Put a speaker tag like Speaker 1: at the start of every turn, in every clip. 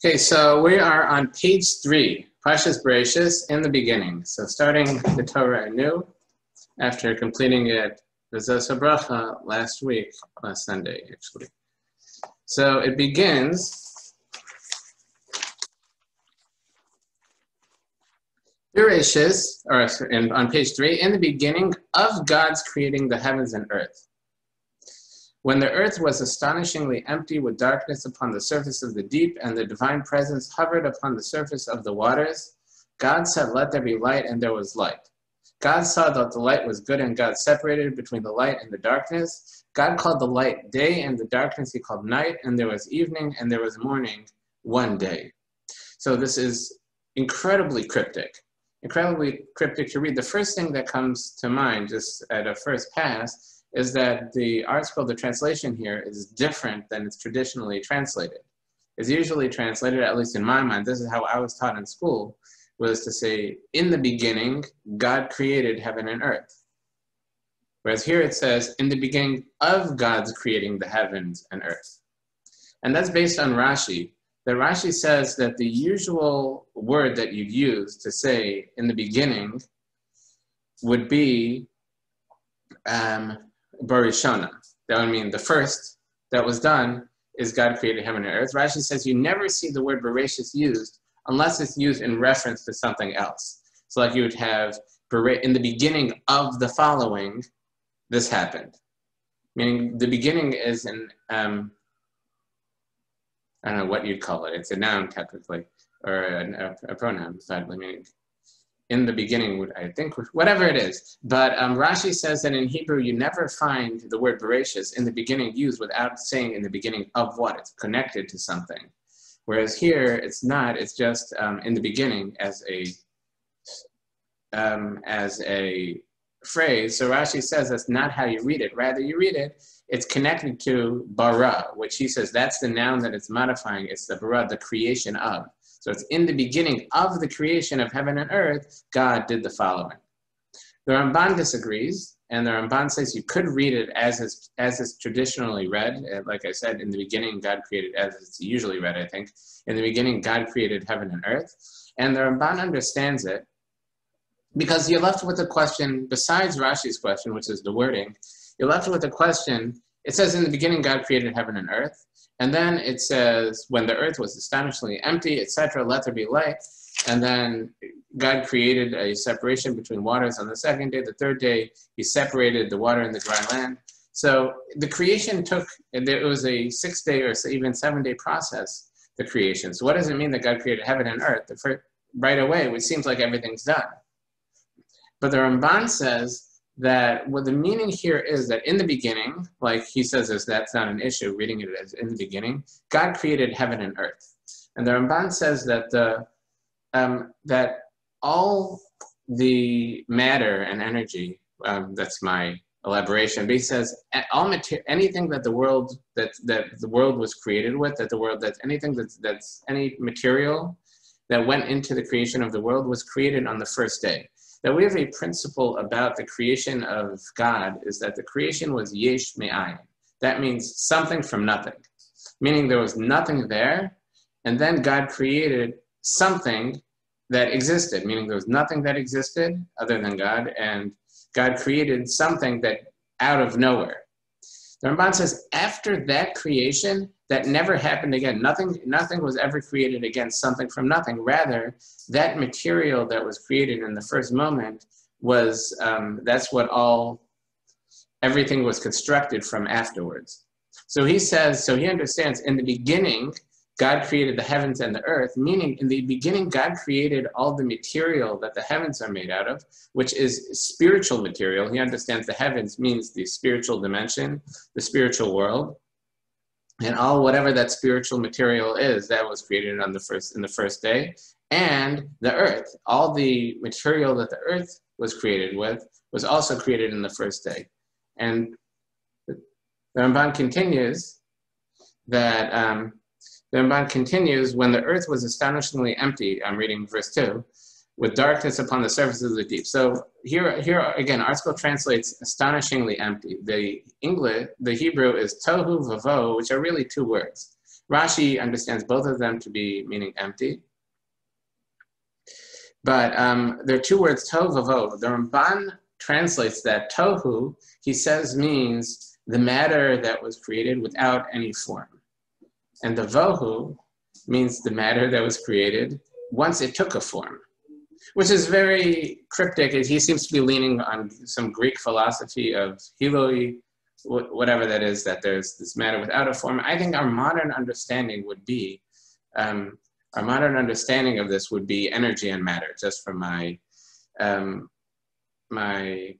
Speaker 1: Okay, so we are on page 3, Parshas Bereshis, in the beginning. So starting the Torah anew, after completing it, V'zos HaBracha last Sunday, actually. So it begins, Bereshis, on page 3, in the beginning of God's creating the heavens and earth. When the earth was astonishingly empty with darkness upon the surface of the deep, and the divine presence hovered upon the surface of the waters, God said, "Let there be light," and there was light. God saw that the light was good, and God separated between the light and the darkness. God called the light day, and the darkness he called night, and there was evening, and there was morning, one day. So this is incredibly cryptic to read. The first thing that comes to mind, just at a first pass, is that the article, the translation here, is different than it's traditionally translated. It's usually translated, at least in my mind, this is how I was taught in school, was to say, in the beginning, God created heaven and earth. Whereas here it says, in the beginning of God's creating the heavens and earth. And that's based on Rashi. That Rashi says that the usual word that you'd use to say in the beginning would be Barishona. That would mean the first that was done is God created heaven and earth. Rashi says you never see the word Bereshis used unless it's used in reference to something else. So like you would have, in the beginning of the following, this happened. Meaning the beginning is an, I don't know what you'd call it. It's a noun technically, or a pronoun, sadly, meaning in the beginning, I think, whatever it is. But Rashi says that in Hebrew, you never find the word Bereshis in the beginning used without saying in the beginning of what? It's connected to something. Whereas here, it's not. It's just in the beginning as a phrase. So Rashi says that's not how you read it. Rather, you read it, it's connected to bara, which he says that's the noun that it's modifying. It's the bara, the creation of. So it's in the beginning of the creation of heaven and earth, God did the following. The Ramban disagrees, and the Ramban says you could read it as it's traditionally read. Like I said, in the beginning, God created, as it's usually read, I think. In the beginning, God created heaven and earth. And the Ramban understands it because you're left with a question, besides Rashi's question, which is the wording, you're left with a question. It says in the beginning, God created heaven and earth. And then it says, when the earth was astonishingly empty, etc., let there be light. And then God created a separation between waters on the second day. The third day, he separated the water and the dry land. So the creation it was a 6-day or even 7-day process, the creation. So what does it mean that God created heaven and earth? Right away, which seems like everything's done. But the Ramban says that what the meaning here is that in the beginning, like he says, that's not an issue, reading it as in the beginning, God created heaven and earth. And the Ramban says that that all the matter and energy, that's my elaboration, but he says anything that the world was created with, that's any material that went into the creation of the world was created on the first day. That we have a principle about the creation of God is that the creation was yesh me'ayin. That means something from nothing, meaning there was nothing there, and then God created something that existed, meaning there was nothing that existed other than God, and God created something that out of nowhere. The Ramban says after that creation, that never happened again. Nothing was ever created again, something from nothing. Rather, that material that was created in the first moment was, that's what everything was constructed from afterwards. So he says, so he understands in the beginning, God created the heavens and the earth, meaning in the beginning, God created all the material that the heavens are made out of, which is spiritual material. He understands the heavens means the spiritual dimension, the spiritual world. And whatever that spiritual material is, that was created in the first day. And the earth, all the material that the earth was created with, was also created in the first day. And the Ramban continues that, when the earth was astonishingly empty, I'm reading verse 2, with darkness upon the surface of the deep. So here again, article translates astonishingly empty. The Hebrew is tohu vavo, which are really two words. Rashi understands both of them to be meaning empty. But there are two words, tohu vavohu. The Ramban translates that tohu, he says, means the matter that was created without any form. And the vohu means the matter that was created once it took a form, which is very cryptic. He seems to be leaning on some Greek philosophy of Hiloi, whatever that is, that there's this matter without a form. I think our modern understanding would be, our modern understanding of this would be energy and matter, just from my my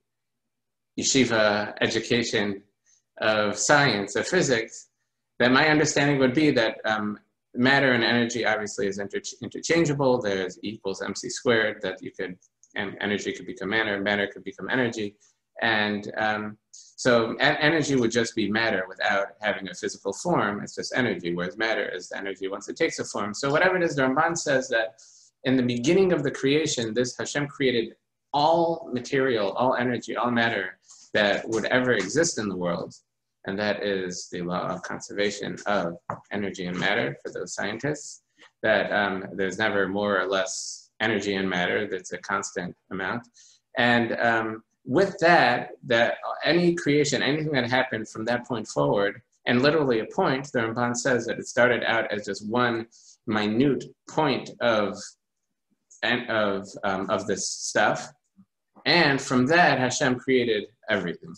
Speaker 1: yeshiva education of science, of physics, that my understanding would be that matter and energy obviously is interchangeable. There's E equals mc squared, that you could, and energy could become matter, and matter could become energy. And so energy would just be matter without having a physical form. It's just energy, whereas matter is energy once it takes a form. So whatever it is, the Ramban says that in the beginning of the creation, this Hashem created all material, all energy, all matter that would ever exist in the world. And that is the law of conservation of energy and matter for those scientists, that there's never more or less energy and matter, that's a constant amount. And with that any creation, anything that happened from that point forward, and literally a point, the Ramban says that it started out as just one minute point of this stuff. And from that, Hashem created everything.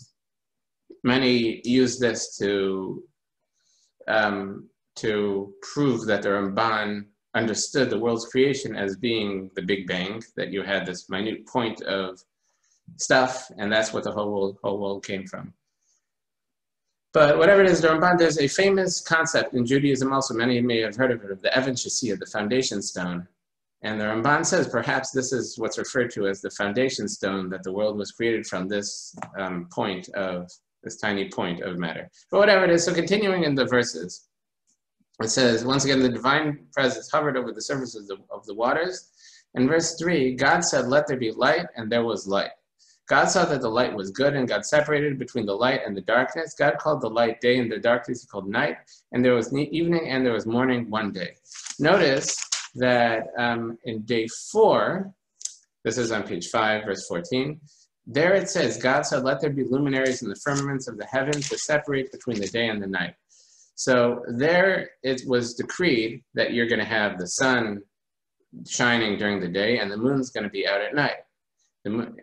Speaker 1: Many use this to prove that the Ramban understood the world's creation as being the Big Bang, that you had this minute point of stuff, and that's what the whole world came from. But whatever it is, the Ramban, there's a famous concept in Judaism also, many may have heard of it, of the Even Shesiyah, the foundation stone. And the Ramban says perhaps this is what's referred to as the foundation stone, that the world was created from this point of, this tiny point of matter. But whatever it is, so continuing in the verses, it says, once again, the divine presence hovered over the surfaces of the waters. In verse 3, God said, let there be light, and there was light. God saw that the light was good, and God separated between the light and the darkness. God called the light day, and the darkness he called night. And there was evening, and there was morning one day. Notice that in day 4, this is on page 5, verse 14, there it says, God said, let there be luminaries in the firmaments of the heavens to separate between the day and the night. So there it was decreed that you're going to have the sun shining during the day and the moon's going to be out at night.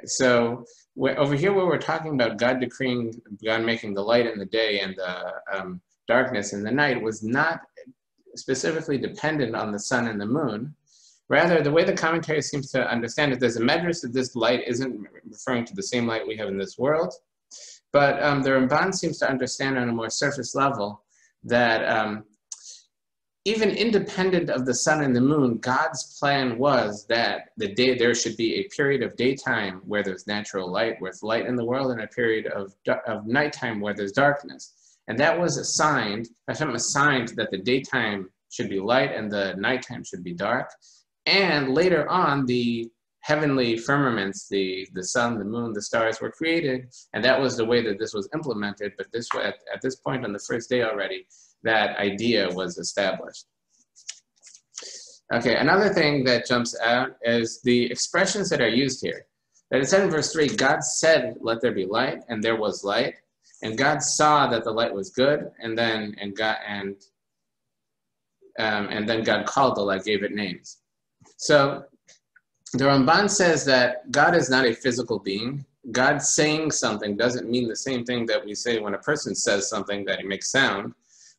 Speaker 1: So over here where we're talking about God decreeing, God making the light in the day and the darkness in the night was not specifically dependent on the sun and the moon. Rather, the way the commentary seems to understand it, there's a medrash that this light isn't referring to the same light we have in this world. But the Ramban seems to understand on a more surface level that even independent of the sun and the moon, God's plan was that there should be a period of daytime where there's natural light, where there's light in the world, and a period of nighttime where there's darkness. And that was assigned, Hashem assigned that the daytime should be light and the nighttime should be dark. And later on, the heavenly firmaments, the sun, the moon, the stars were created, and that was the way that this was implemented. But this at this point on the first day already, that idea was established. Okay, another thing that jumps out is the expressions that are used here. That it said in verse 3, God said, let there be light, and there was light. And God saw that the light was good, and then God called the light, gave it names. So the Ramban says that God is not a physical being. God saying something doesn't mean the same thing that we say when a person says something, that he makes sound.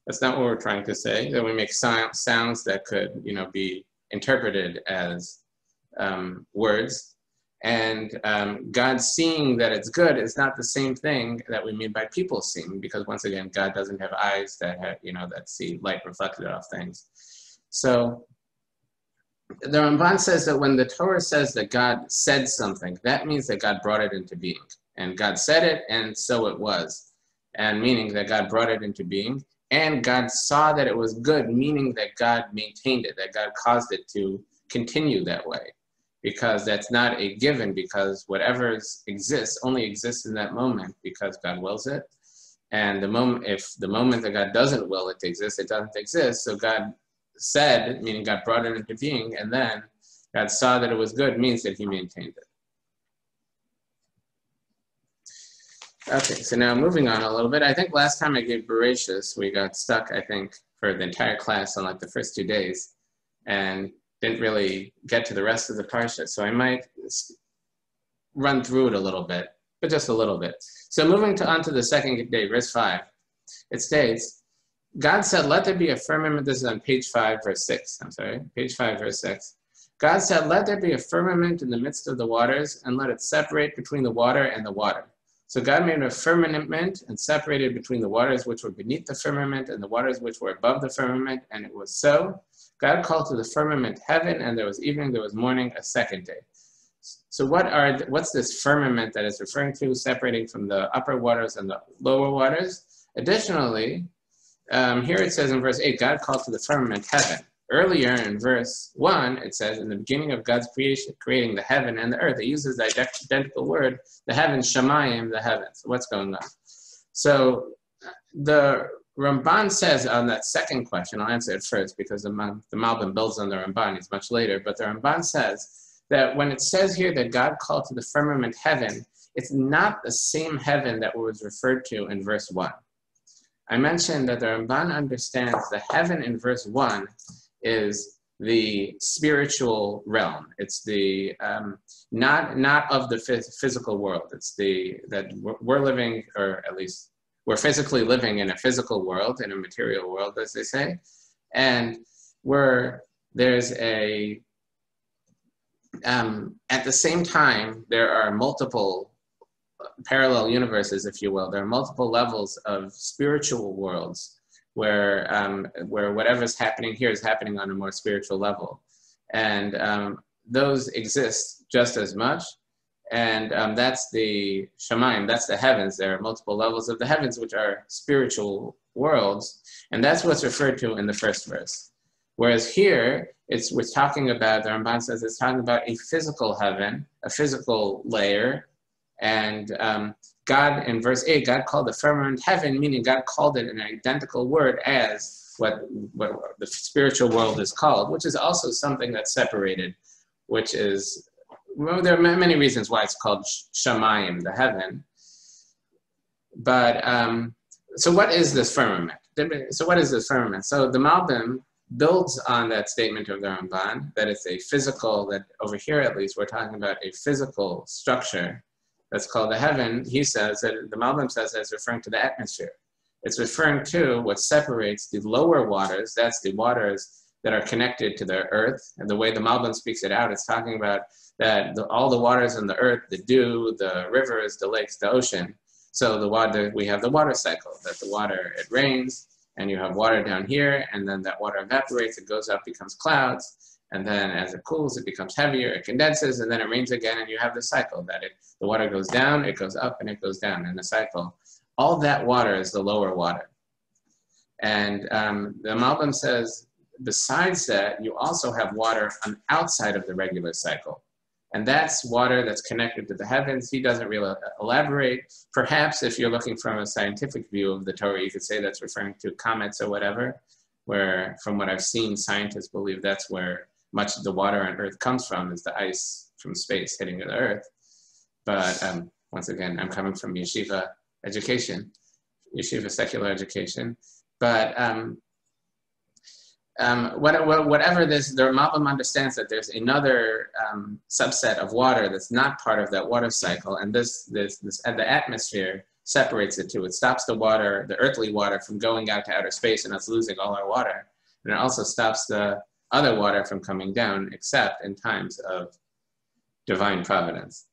Speaker 1: That's not what we're trying to say, that we make sounds that could, be interpreted as words. And God seeing that it's good is not the same thing that we mean by people seeing, because once again, God doesn't have eyes that have, that see light reflected off things. So the Ramban says that when the Torah says that God said something, that means that God brought it into being. And God said it, and so it was. And meaning that God brought it into being. And God saw that it was good, meaning that God maintained it, that God caused it to continue that way. Because that's not a given, because whatever exists only exists in that moment because God wills it. And if the moment that God doesn't will it to exist, it doesn't exist. So God said, meaning God brought it into being, and then God saw that it was good, means that he maintained it. Okay, so now moving on a little bit. I think last time I gave Bereshis, we got stuck, I think, for the entire class on like the first 2 days and didn't really get to the rest of the parsha. So I might run through it a little bit, but just a little bit. So moving on to the second day, verse 5, it states, God said, let there be a firmament. This is on page 5, verse 6. I'm sorry, page 5, verse 6. God said, let there be a firmament in the midst of the waters, and let it separate between the water and the water. So God made a firmament and separated between the waters which were beneath the firmament and the waters which were above the firmament, and it was so. God called to the firmament heaven, and there was evening, there was morning, a second day. So what's this firmament that is referring to, separating from the upper waters and the lower waters? Additionally, here it says in verse 8, God called to the firmament heaven. Earlier in verse 1, it says, in the beginning of God's creation, creating the heaven and the earth. It uses the identical word, the heavens, shamayim, the heavens. What's going on? So the Ramban says on that second question, I'll answer it first because the Malbim builds on the Ramban, it's much later, but the Ramban says that when it says here that God called to the firmament heaven, it's not the same heaven that was referred to in verse 1. I mentioned that the Ramban understands the heaven in verse 1 is the spiritual realm. It's the not of the physical world. It's that we're living, or at least we're physically living in a physical world, in a material world, as they say, and there's a at the same time there are multiple parallel universes, if you will. There are multiple levels of spiritual worlds where whatever's happening here is happening on a more spiritual level. And those exist just as much. And that's the Shamayim, that's the heavens. There are multiple levels of the heavens, which are spiritual worlds. And that's what's referred to in the first verse. Whereas here, we're talking about, the Ramban says it's talking about a physical heaven, a physical layer. And God, in verse 8, God called the firmament heaven, meaning God called it an identical word as what the spiritual world is called, which is also something that's separated, which is, well, there are many reasons why it's called Shamayim, the heaven. But, so what is this firmament? So what is this firmament? So the Malbim builds on that statement of the Ramban, that it's a physical, that over here at least, we're talking about a physical structure that's called the heaven. He says that, the Malbim says that it's referring to the atmosphere. It's referring to what separates the lower waters, that's the waters that are connected to the earth. And the way the Malbim speaks it out, it's talking about that all the waters on the earth, the dew, the rivers, the lakes, the ocean. So the water, we have the water cycle, that the water, it rains, and you have water down here, and then that water evaporates, it goes up, becomes clouds, and then as it cools, it becomes heavier, it condenses, and then it rains again, and you have the cycle, that the water goes down, it goes up, and it goes down in the cycle. All that water is the lower water. And the Malbim says, besides that, you also have water on outside of the regular cycle. And that's water that's connected to the heavens. He doesn't really elaborate. Perhaps if you're looking from a scientific view of the Torah, you could say that's referring to comets or whatever, where from what I've seen, scientists believe that's where much of the water on Earth comes from, is the ice from space hitting the Earth. But once again, I'm coming from yeshiva education, yeshiva secular education. But whatever this, the Malbim understands that there's another subset of water that's not part of that water cycle, and the atmosphere separates the two. It stops the water, the earthly water, from going out to outer space and us losing all our water, and it also stops the other water from coming down, except in times of divine providence.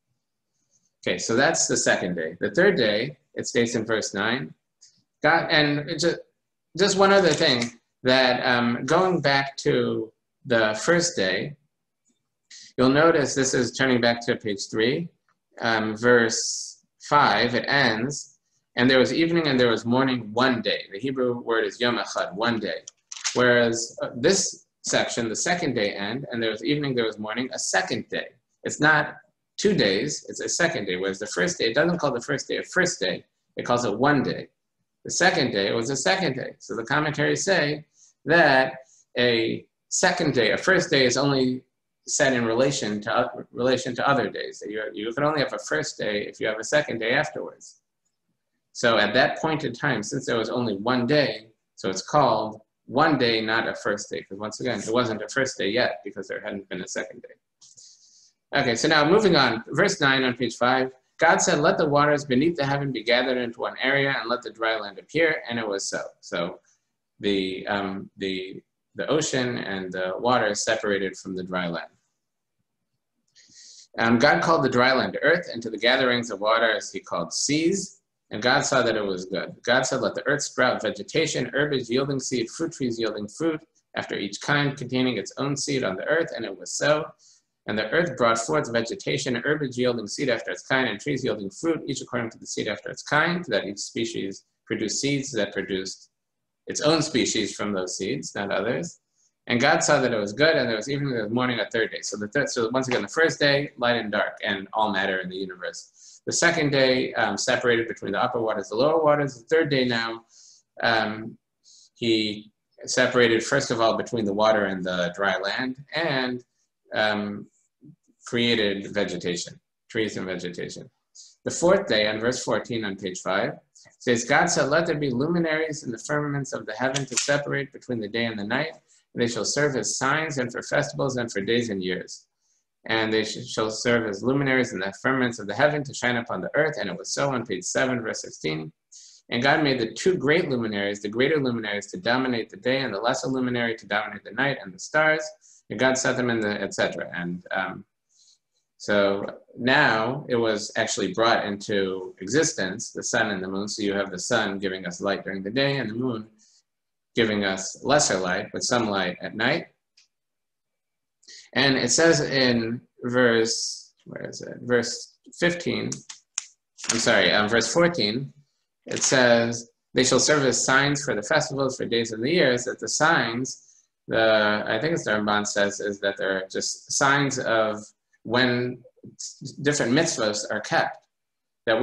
Speaker 1: Okay, so that's the second day. The third day, it states in verse 9, God, and just one other thing, that going back to the first day, you'll notice this is turning back to page 3, verse 5, it ends, and there was evening and there was morning one day. The Hebrew word is yom echad, one day. Whereas this section, the second day end, and there was evening, there was morning, a second day. It's not 2 days, it's a second day, whereas the first day, it doesn't call the first day a first day, it calls it one day. The second day was the second day. So the commentaries say that a second day, a first day is only set in relation to other days. That you can only have a first day if you have a second day afterwards. So at that point in time, since there was only one day, so it's called one day, not a first day, because once again, it wasn't a first day yet because there hadn't been a second day. Okay, so now moving on, verse 9 on page 5. God said, let the waters beneath the heaven be gathered into one area and let the dry land appear, and it was so. So the ocean and the water separated from the dry land. God called the dry land earth, and to the gatherings of waters he called seas, and God saw that it was good. God said, let the earth sprout vegetation, herbage yielding seed, fruit trees yielding fruit, after each kind containing its own seed on the earth, and it was so. And the earth brought forth vegetation, herbage yielding seed after its kind, and trees yielding fruit, each according to the seed after its kind, that each species produced seeds that produced its own species from those seeds, not others. And God saw that it was good, and there was evening, there was morning, a third day. So so once again, the first day, light and dark, and all matter in the universe. The second day, separated between the upper waters, the lower waters. The third day now, he separated, first of all, between the water and the dry land, and created vegetation, trees and vegetation. The fourth day, on verse 14 on page 5, says, God said, let there be luminaries in the firmaments of the heaven to separate between the day and the night, and they shall serve as signs and for festivals and for days and years. And they shall serve as luminaries in the firmaments of the heaven to shine upon the earth. And it was so on page 7, verse 16. And God made the two great luminaries, the greater luminaries to dominate the day and the lesser luminary to dominate the night and the stars. And God set them in the, etc. And so now it was actually brought into existence, the sun and the moon. So you have the sun giving us light during the day and the moon giving us lesser light, but some light at night. And it says in verse, Verse 15, verse 14, it says, they shall serve as signs for the festivals, for days of the years, that the signs, I think it's the Ramban says, is that they're just signs of when different mitzvahs are kept. That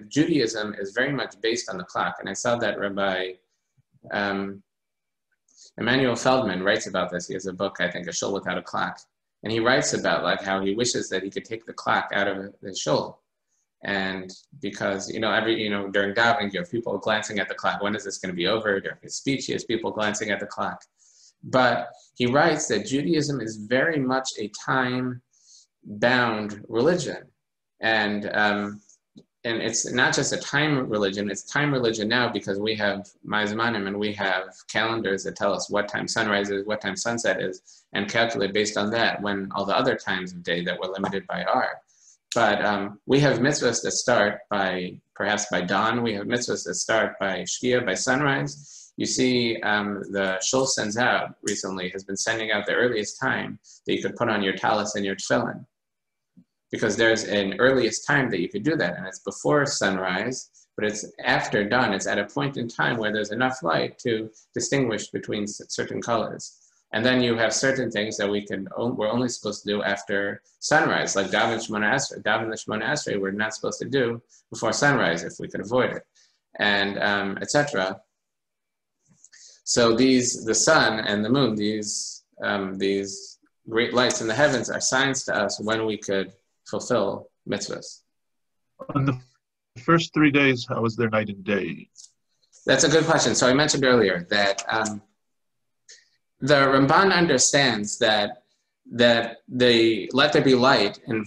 Speaker 1: Judaism is very much based on the clock. And I saw that Rabbi Emanuel Feldman writes about this. He has a book, I think, A Shul Without a Clock. And he writes about like how he wishes that he could take the clock out of the shul. And because, during davening, you have people glancing at the clock. When is this going to be over? During his speech, he has people glancing at the clock. But he writes that Judaism is very much a time-bound religion. And it's not just a time religion, it's time religion now because we have Ma'azmanim and we have calendars that tell us what time sunrise is, what time sunset is, and calculate based on that when all the other times of day that we're limited by are. But we have mitzvahs that start perhaps by dawn. We have mitzvahs that start by shkia, by sunrise. You see the Shul sends out recently, has been sending out the earliest time that you could put on your talis and your tefillin. Because there's an earliest time that you could do that, and it's before sunrise, but it's after dawn. It's at a point in time where there's enough light to distinguish between certain colors. And then you have certain things that we're only supposed to do after sunrise, like daven Shemona Esrei. Daven the Shemona Esrei we're not supposed to do before sunrise if we could avoid it, and etc. So the sun and the moon, these great lights in the heavens are signs to us when we could fulfill mitzvahs.
Speaker 2: On the first 3 days, how was their night and day?
Speaker 1: That's a good question. So I mentioned earlier that the Ramban understands that the let there be light on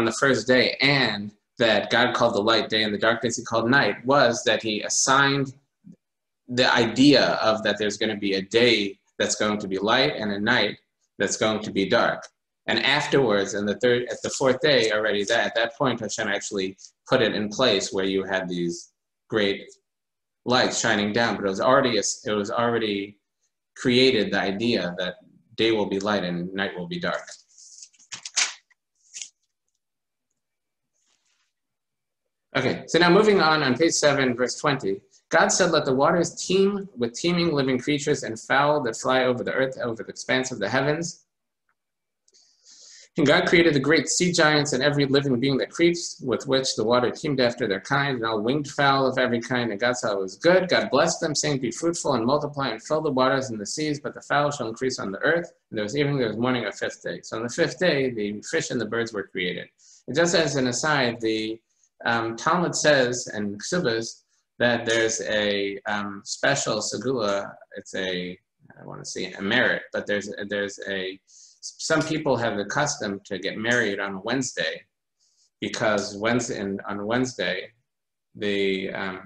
Speaker 1: the first day, and that God called the light day and the darkness he called night, was that he assigned the idea of that there's going to be a day that's going to be light and a night that's going to be dark. And afterwards, at the fourth day already, at that point, Hashem actually put it in place where you had these great lights shining down. But it was already created the idea that day will be light and night will be dark. Okay, so now moving on page 7, verse 20. God said, let the waters teem with teeming living creatures and fowl that fly over the earth, over the expanse of the heavens. And God created the great sea giants and every living being that creeps, with which the water teemed after their kind, and all winged fowl of every kind. And God saw it was good. God blessed them, saying, be fruitful and multiply and fill the waters and the seas, but the fowl shall increase on the earth. And there was evening, there was morning, a fifth day. So on the fifth day, the fish and the birds were created. And just as an aside, the Talmud says, and Ksubas, that there's a special segula. It's I want to say a merit, but some people have the custom to get married on Wednesday, because on Wednesday, I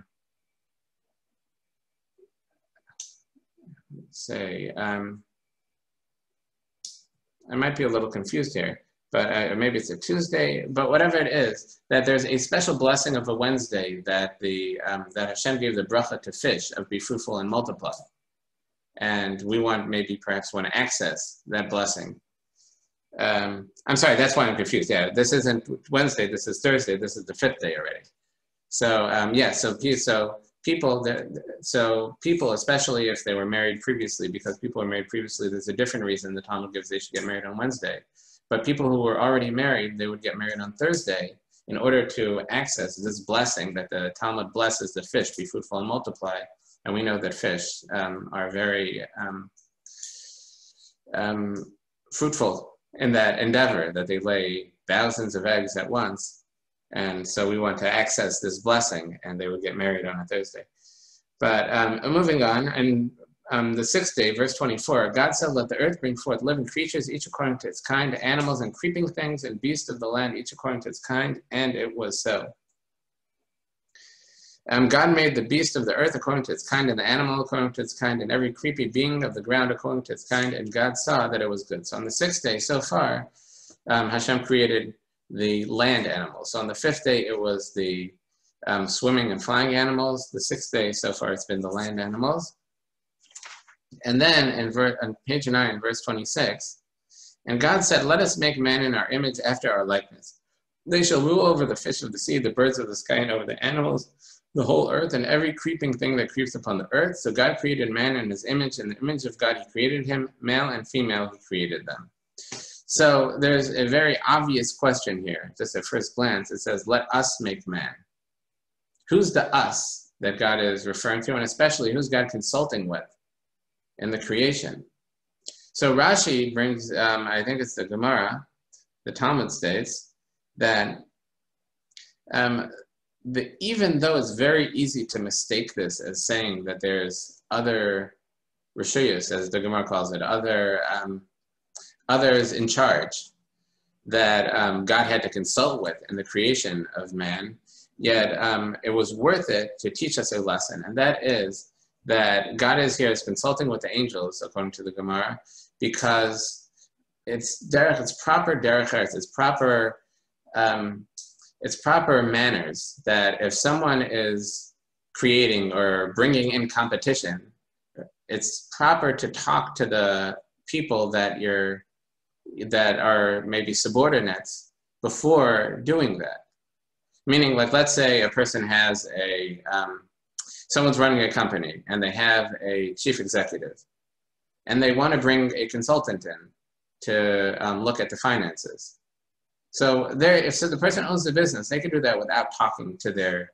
Speaker 1: might be a little confused here, but maybe it's a Tuesday, but whatever it is, that there's a special blessing of a Wednesday that that Hashem gave the bracha to fish of be fruitful and multiply. And we perhaps want to access that blessing. I'm sorry, that's why I'm confused. Yeah, this isn't Wednesday, this is Thursday, this is the fifth day already. So people, especially if they were married previously, because people were married previously, there's a different reason the Talmud gives they should get married on Wednesday. But people who were already married, they would get married on Thursday in order to access this blessing that the Talmud blesses the fish, be fruitful and multiply. And we know that fish are very fruitful in that endeavor, that they lay thousands of eggs at once. And so we want to access this blessing, and they would get married on a Thursday. But moving on, and the sixth day, verse 24, God said, let the earth bring forth living creatures, each according to its kind, animals and creeping things, and beasts of the land, each according to its kind, and it was so. God made the beast of the earth according to its kind, and the animal according to its kind, and every creepy being of the ground according to its kind, and God saw that it was good. So on the sixth day, so far, Hashem created the land animals. So on the fifth day, it was the swimming and flying animals. The sixth day, so far, it's been the land animals. And then on page 9, verse 26, and God said, let us make man in our image after our likeness. They shall rule over the fish of the sea, the birds of the sky, and over the animals, the whole earth, and every creeping thing that creeps upon the earth. So God created man in his image. In the image of God, he created him. Male and female, he created them. So there's a very obvious question here, just at first glance. It says, let us make man. Who's the us that God is referring to? And especially, who's God consulting with in the creation? So Rashi brings, I think it's the Gemara, the Talmud states, that even though it's very easy to mistake this as saying that there's other rishuyos, as the Gemara calls it, others in charge that God had to consult with in the creation of man, yet it was worth it to teach us a lesson, and that is that God is here as consulting with the angels, according to the Gemara, because it's proper derech eretz, it's proper manners that if someone is creating or bringing in competition, it's proper to talk to the people that are maybe subordinates before doing that. Meaning, like, let's say a person has someone's running a company and they have a chief executive and they want to bring a consultant in to look at the finances. So if the person owns the business, they can do that without talking to their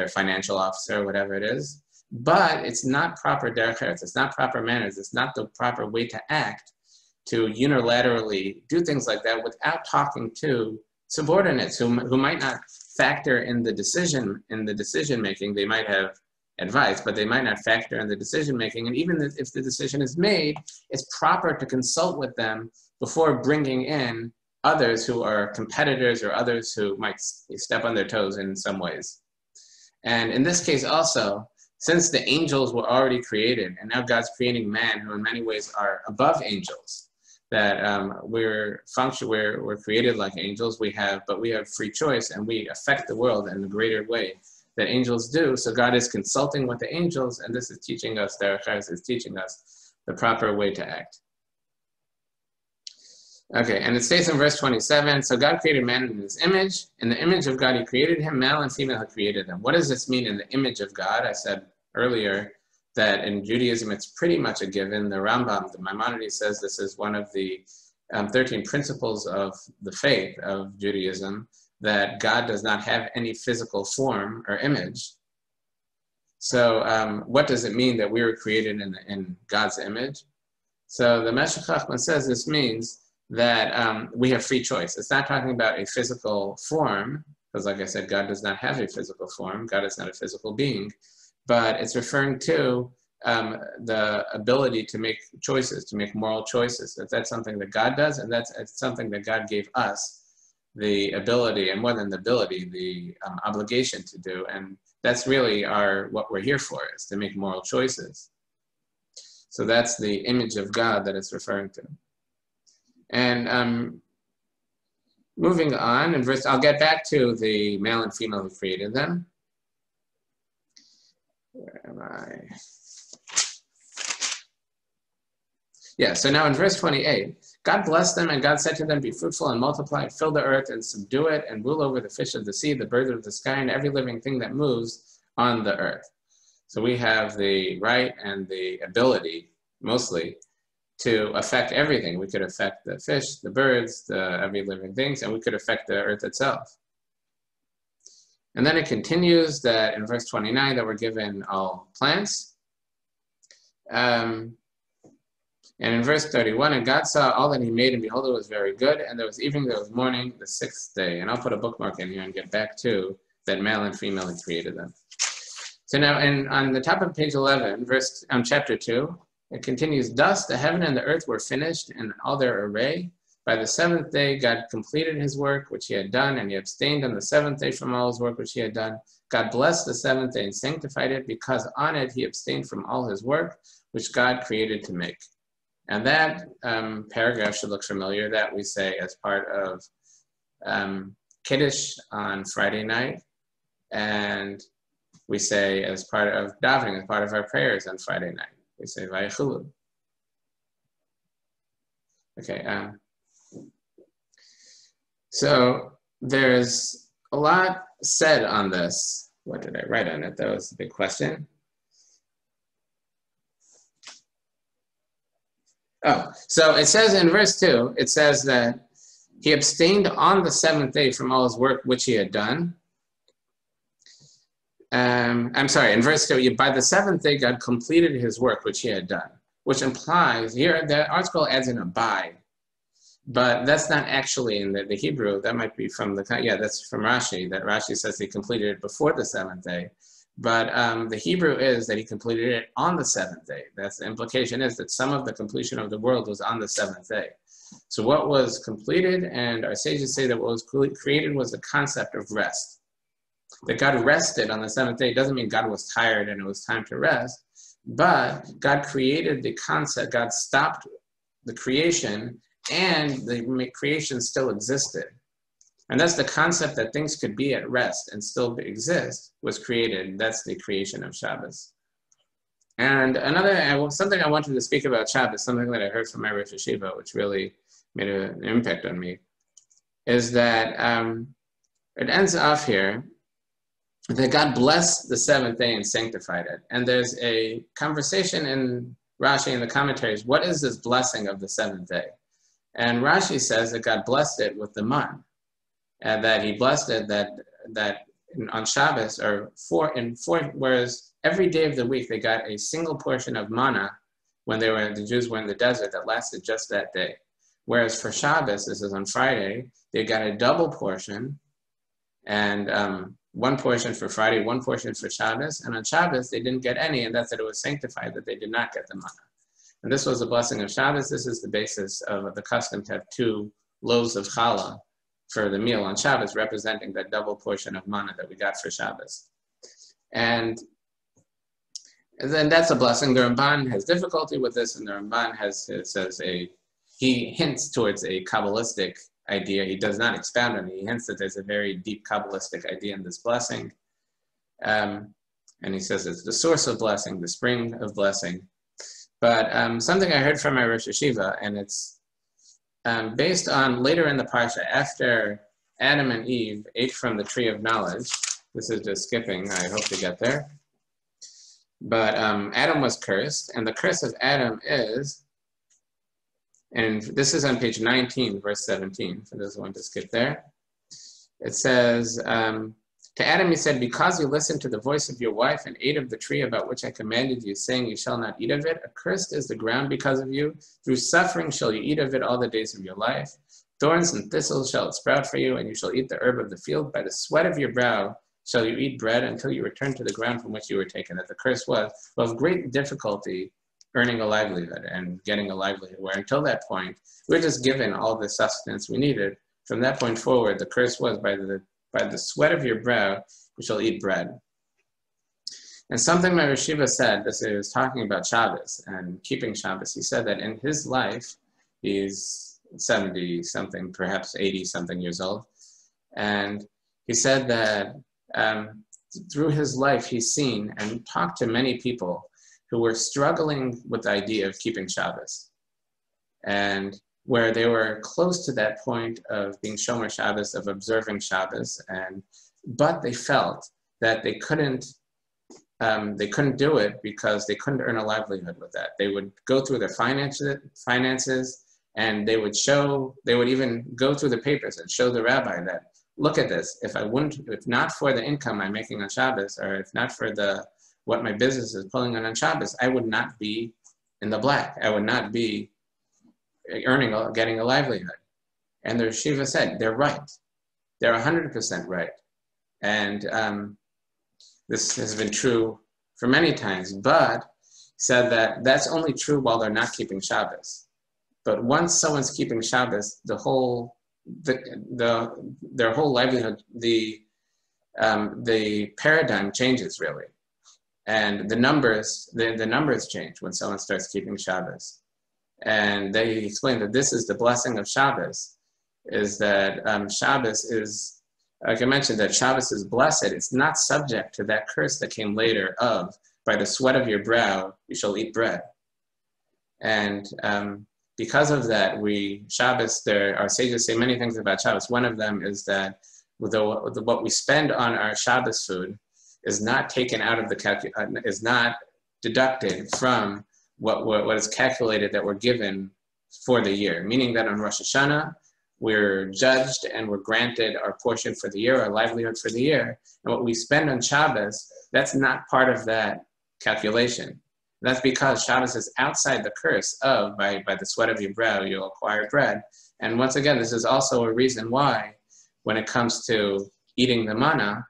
Speaker 1: financial officer or whatever it is. But it's not proper derech eretz, it's not proper manners, it's not the proper way to act to unilaterally do things like that without talking to subordinates who might not factor in the decision making. They might have advice, but they might not factor in the decision making. And even if the decision is made, it's proper to consult with them before bringing in others who are competitors or others who might step on their toes in some ways. And in this case also, since the angels were already created, and now God's creating man, who in many ways are above angels, that we're created like angels, but we have free choice, and we affect the world in a greater way that angels do. So God is consulting with the angels, and this is teaching us, derech eretz is teaching us the proper way to act. Okay, and it states in verse 27, so God created man in his image. In the image of God, he created him, male and female, he created them. What does this mean, in the image of God? I said earlier that in Judaism, it's pretty much a given. The Rambam, the Maimonides, says this is one of the 13 principles of the faith of Judaism, that God does not have any physical form or image. So what does it mean that we were created in God's image? So the Meshech Chochmah says this means that we have free choice. It's not talking about a physical form, because like I said, God does not have a physical form. God is not a physical being, but it's referring to the ability to make choices, to make moral choices. That's something that God does, and it's something that God gave us the ability, and more than the ability, the obligation to do. And that's really what we're here for, is to make moral choices. So that's the image of God that it's referring to. And moving on, in verse, I'll get back to the male and female who created them. Where am I? Yeah, so now in verse 28, God blessed them, and God said to them, be fruitful and multiply, fill the earth and subdue it, and rule over the fish of the sea, the birds of the sky, and every living thing that moves on the earth. So we have the right and the ability, mostly, to affect everything. We could affect the fish, the birds, every living things, and we could affect the earth itself. And then it continues that in verse 29 that we're given all plants. And in verse 31, and God saw all that he made, and behold, it was very good. And there was evening, there was morning, the sixth day. And I'll put a bookmark in here and get back to that male and female he created them. So now on the top of page 11, chapter 2, it continues, thus the heaven and the earth were finished in all their array. By the seventh day, God completed his work, which he had done, and he abstained on the seventh day from all his work, which he had done. God blessed the seventh day and sanctified it, because on it he abstained from all his work, which God created to make. And that paragraph should look familiar. That we say as part of Kiddush on Friday night, and we say as part of davening, as part of our prayers on Friday night. We say Vayichulu. Okay. So there's a lot said on this. What did I write on it? That was a big question. Oh, so it says in verse 2, it says that he abstained on the seventh day from all his work which he had done. I'm sorry, in verse 2, by the seventh day God completed his work which he had done, which implies, here the article adds in a by, but that's not actually in the Hebrew. That might be from that's from Rashi, that Rashi says he completed it before the seventh day. But the Hebrew is that he completed it on the seventh day. That's the implication, is that some of the completion of the world was on the seventh day. So what was completed, and our sages say that what was created was the concept of rest. That God rested on the seventh day doesn't mean God was tired and it was time to rest, but God created the concept, God stopped the creation, and the creation still existed. And that's the concept that things could be at rest and still exist was created. That's the creation of Shabbos. And something I wanted to speak about Shabbos, something that I heard from my Rosh Yeshiva, which really made an impact on me, is that it ends off here that God blessed the seventh day and sanctified it. And there's a conversation in Rashi in the commentaries, what is this blessing of the seventh day? And Rashi says that God blessed it with the man. And that he blessed it that on Shabbos, whereas every day of the week they got a single portion of manna when the Jews were in the desert that lasted just that day. Whereas for Shabbos, this is on Friday, they got a double portion, and one portion for Friday, one portion for Shabbos, and on Shabbos they didn't get any, and that's that it was sanctified, that they did not get the manna. And this was the blessing of Shabbos. This is the basis of the custom to have 2 loaves of challah for the meal on Shabbos, representing that double portion of manna that we got for Shabbos. And then that's a blessing. The Ramban has difficulty with this, and the Ramban he hints towards a Kabbalistic idea. He does not expound on it. He hints that there's a very deep Kabbalistic idea in this blessing. And he says it's the source of blessing, the spring of blessing. But something I heard from my Rosh Yeshiva, and it's based on later in the Parsha, after Adam and Eve ate from the tree of knowledge. This is just skipping, I hope to get there. But Adam was cursed, and the curse of Adam is And this is on page 19, verse 17, for those who want to skip there. It says, to Adam he said, because you listened to the voice of your wife and ate of the tree about which I commanded you, saying, you shall not eat of it. Accursed is the ground because of you. Through suffering shall you eat of it all the days of your life. Thorns and thistles shall it sprout for you, and you shall eat the herb of the field. By the sweat of your brow shall you eat bread until you return to the ground from which you were taken. That the curse was of great difficulty earning a livelihood and getting a livelihood, where until that point, we were just given all the sustenance we needed. From that point forward, the curse was by the sweat of your brow, you shall eat bread. And something my Rosh Yeshiva said, this is talking about Shabbos and keeping Shabbos. He said that in his life, he's 70 something, perhaps 80 something years old. And he said that through his life, he's seen and talked to many people who were struggling with the idea of keeping Shabbos, and where they were close to that point of being Shomer Shabbos, of observing Shabbos, but they felt that they couldn't do it because they couldn't earn a livelihood with that. They would go through their finances, and they would even go through the papers and show the rabbi that, look at this, if not for the income I'm making on Shabbos, or if not for what my business is pulling on Shabbos, I would not be in the black. I would not be getting a livelihood. And the Rosh Yeshiva said, they're right. They're 100% right. And this has been true for many times, but said that that's only true while they're not keeping Shabbos. But once someone's keeping Shabbos, their whole livelihood, the paradigm changes really. And the numbers change when someone starts keeping Shabbos. And they explain that this is the blessing of Shabbos, is that Shabbos is, like I mentioned, that Shabbos is blessed. It's not subject to that curse that came later of, by the sweat of your brow, you shall eat bread. And because of that, our sages say many things about Shabbos. One of them is that what we spend on our Shabbos food is not taken out of is not deducted from what is calculated that we're given for the year. Meaning that on Rosh Hashanah, we're judged and we're granted our portion for the year, our livelihood for the year. And what we spend on Shabbos, that's not part of that calculation. And that's because Shabbos is outside the curse of, by the sweat of your brow, you'll acquire bread. And once again, this is also a reason why, when it comes to eating the manna,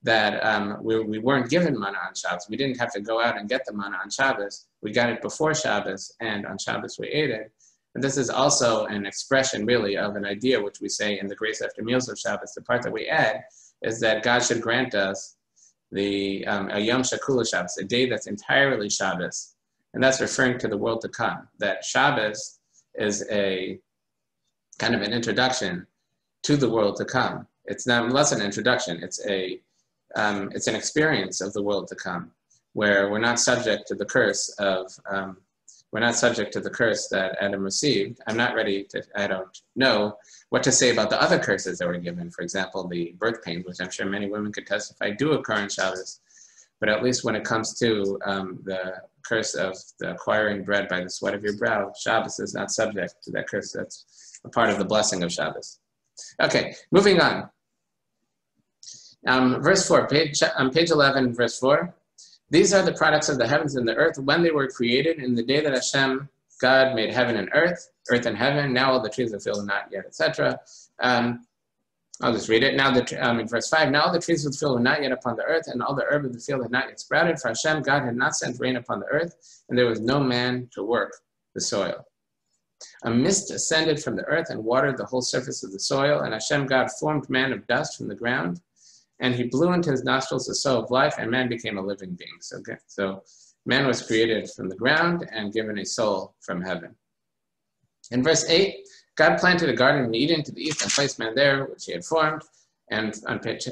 Speaker 1: that we weren't given manna on Shabbos. We didn't have to go out and get the manna on Shabbos. We got it before Shabbos, and on Shabbos we ate it. And this is also an expression, really, of an idea which we say in the Grace After Meals of Shabbos. The part that we add is that God should grant us a Yom Shakula Shabbos, a day that's entirely Shabbos. And that's referring to the world to come. That Shabbos is a kind of an introduction to the world to come. It's not less an introduction. It's an experience of the world to come, where we're not subject to the curse that Adam received. I don't know what to say about the other curses that were given. For example, the birth pains, which I'm sure many women could testify do occur on Shabbos. But at least when it comes to the curse of the acquiring bread by the sweat of your brow, Shabbos is not subject to that curse. That's a part of the blessing of Shabbos. Okay, moving on. Verse 4, on page 11, verse 4. These are the products of the heavens and the earth when they were created in the day that Hashem, God, made heaven and earth and heaven. Now all the trees of the field are not yet, etc. I'll just read it. Now, in verse 5, now all the trees of the field were not yet upon the earth, and all the herb of the field had not yet sprouted, for Hashem, God, had not sent rain upon the earth, and there was no man to work the soil. A mist ascended from the earth and watered the whole surface of the soil, and Hashem, God, formed man of dust from the ground, and he blew into his nostrils the soul of life, and man became a living being. So man was created from the ground and given a soul from heaven. In verse 8, God planted a garden in Eden to the east and placed man there, which he had formed. And on page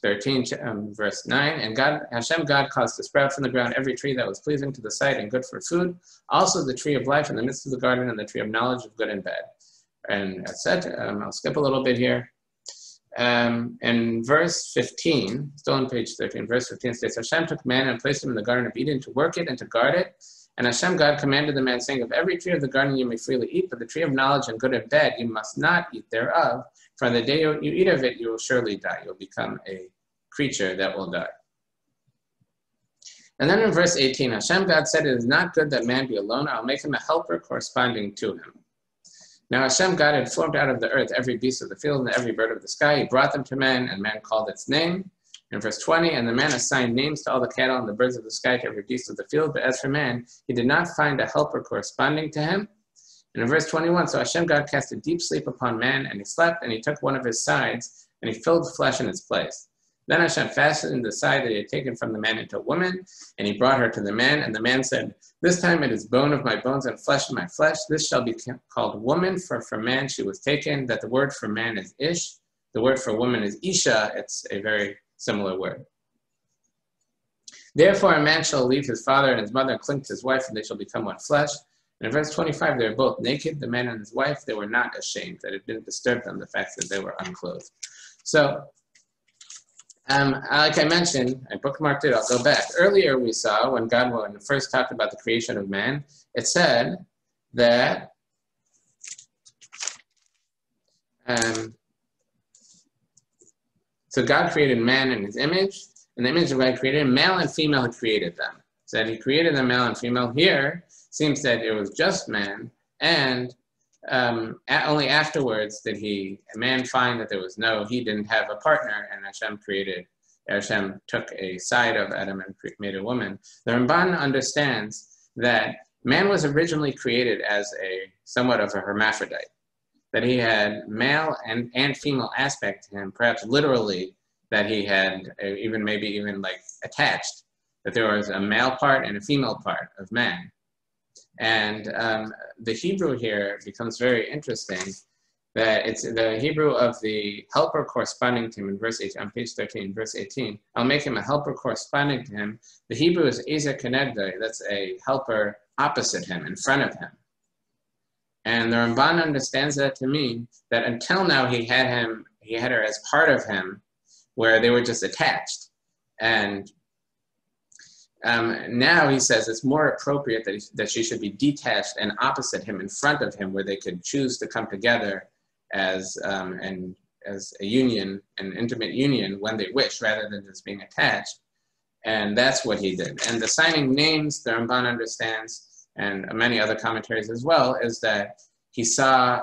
Speaker 1: 13, verse 9, and Hashem God caused to sprout from the ground every tree that was pleasing to the sight and good for food, also the tree of life in the midst of the garden, and the tree of knowledge of good and bad. And etc. I'll skip a little bit here. In verse 15, still on page 13, verse 15 states, Hashem took man and placed him in the Garden of Eden to work it and to guard it. And Hashem God commanded the man, saying, of every tree of the garden you may freely eat, but the tree of knowledge and good and bad you must not eat thereof. For on the day you eat of it, you will surely die. You'll become a creature that will die. And then in verse 18, Hashem God said, it is not good that man be alone. I'll make him a helper corresponding to him. Now Hashem God had formed out of the earth every beast of the field and every bird of the sky. He brought them to man, and man called its name. In verse 20, and the man assigned names to all the cattle and the birds of the sky, to every beast of the field. But as for man, he did not find a helper corresponding to him. And in verse 21, so Hashem God cast a deep sleep upon man, and he slept, and he took one of his sides, and he filled flesh in its place. Then Hashem fastened the side that he had taken from the man into a woman, and he brought her to the man. And the man said, this time it is bone of my bones and flesh of my flesh. This shall be called woman, for from man she was taken. That the word for man is ish. The word for woman is isha. It's a very similar word. Therefore a man shall leave his father and his mother and cling to his wife, and they shall become one flesh. And in verse 25, they were both naked, the man and his wife. They were not ashamed, that it didn't disturb them, the fact that they were unclothed. So, like I mentioned, I bookmarked it, I'll go back. Earlier we saw, when God first talked about the creation of man, it said that so God created man in his image. In the image of God created him, male and female he created them. So that he created them male and female. Here, seems that it was just man, and only afterwards did man find that he didn't have a partner, and Hashem took a side of Adam and made a woman. The Ramban understands that man was originally created as somewhat of a hermaphrodite, that he had male and female aspect to him, perhaps literally that he had maybe even like attached, that there was a male part and a female part of man. And the Hebrew here becomes very interesting, that it's the Hebrew of the helper corresponding to him in verse 18, on page 13, verse 18. I'll make him a helper corresponding to him. The Hebrew is Ezer Kenegdai, that's a helper opposite him, in front of him. And the Ramban understands that to mean that until now he had her as part of him, where they were just attached. And now he says it's more appropriate that she should be detached and opposite him, in front of him, where they could choose to come together as a union, an intimate union, when they wish, rather than just being attached. And that's what he did. And the signing names, the Ramban understands, and many other commentaries as well, is that he saw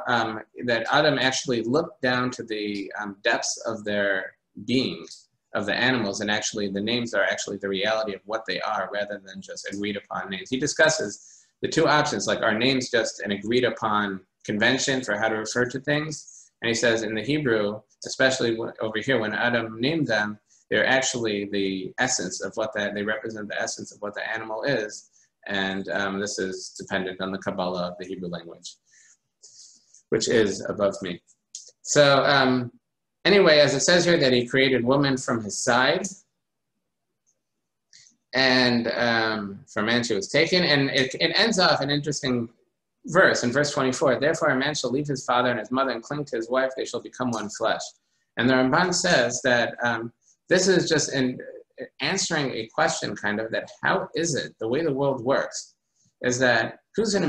Speaker 1: that Adam actually looked down to the depths of their being, of the animals, and actually the names are actually the reality of what they are, rather than just agreed upon names. He discusses the two options, like, are names just an agreed upon convention for how to refer to things? And he says in the Hebrew, especially over here, when Adam named them, they're actually the essence of they represent the essence of what the animal is. And this is dependent on the Kabbalah of the Hebrew language, which is above me. So anyway, as it says here, that he created woman from his side, and from man she was taken. And it ends off an interesting verse in verse 24. Therefore a man shall leave his father and his mother and cling to his wife, they shall become one flesh. And the Ramban says that this is just answering a question, kind of, that how is it, the way the world works, is that who's a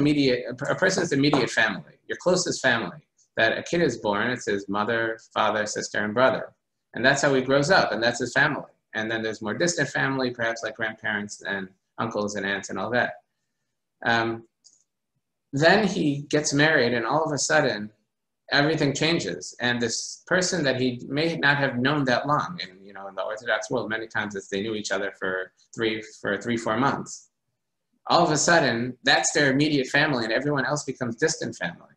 Speaker 1: person's immediate family, your closest family, that a kid is born, it's his mother, father, sister, and brother. And that's how he grows up, and that's his family. And then there's more distant family, perhaps like grandparents and uncles and aunts and all that. Then he gets married, and all of a sudden, everything changes. And this person that he may not have known that long, and in the Orthodox world, many times they knew each other for 3-4 months. All of a sudden, that's their immediate family, and everyone else becomes distant family.